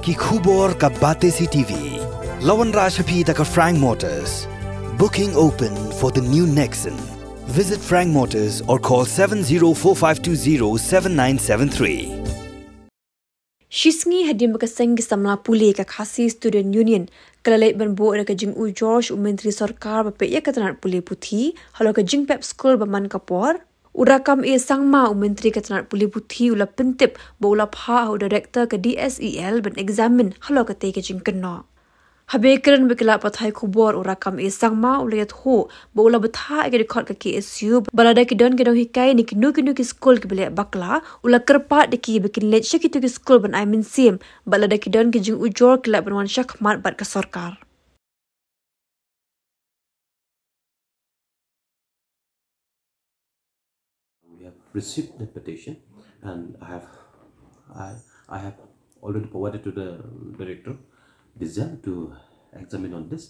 ki khubor ka bate si TV. Lawan Rashaphi da ka Frank Motors. Booking open for the new Nexon. Visit Frank Motors or call 7045207973. Shisngi hadim makaseng samla puli ka khasi student union kalalay banbo ra ka jing u George Menteri Sarkar ba pe yakatnar puli puthi halo ka jing pep Skul ba man kapor Rakkam e sangma Menteri katnar puli puthi ula pentip ba ula pha ho director ka DSEL ban examine halo ka te ka jing kenno Habekran bekala pathai khubor Rakkam e sangma ulayat ho ba ula Bthah ke record ka KSU balada ki don ke Nonghikai ni kinu ki Skul ke bele bakla ula kerpa de ki bekin let shaki tu ki Skul ban I mean sim balada ki don ke jing ujor kelab ban wan shak mat bat ka sarkar We have received the petition, and I have already provided to the director Bthah to examine on this.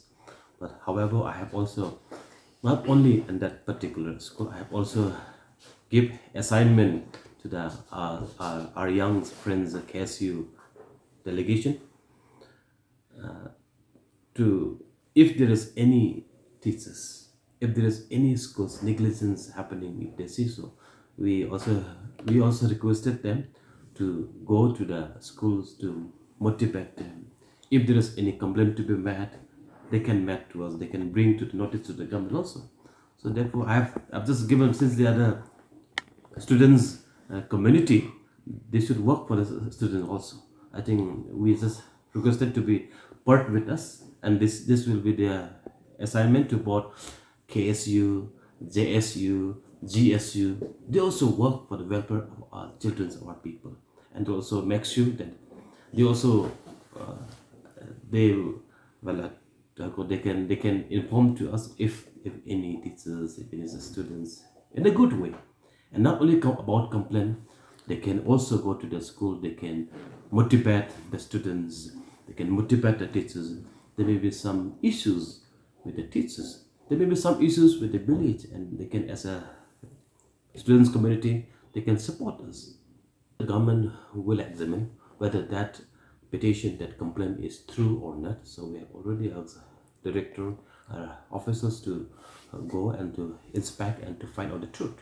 But however, I have also not only in that particular school, I have also give assignment to the our young friends KSU delegation to, if there is any teachers, if there is any schools negligence happening, if they see so, we also requested them to go to the schools to motivate them. If there is any complaint to be made, they can make to us, they can bring to the notice to the government also. So therefore I've just given, since they are the students community, they should work for the students also. I think we just requested to be part with us, and this will be their assignment to both KSU, JSU, GSU. They also work for the welfare of our children, of our people, and also make sure that they also they can inform to us if any teachers, if any students, in a good way, and not only about complaint. They can also go to the school, they can motivate the students, they can motivate the teachers. There may be some issues with the teachers, there may be some issues with the village, and they can, as a students community, they can support us. The government will examine whether that petition, that complaint is true or not. So we have already asked director officers to go and to inspect and to find out the truth.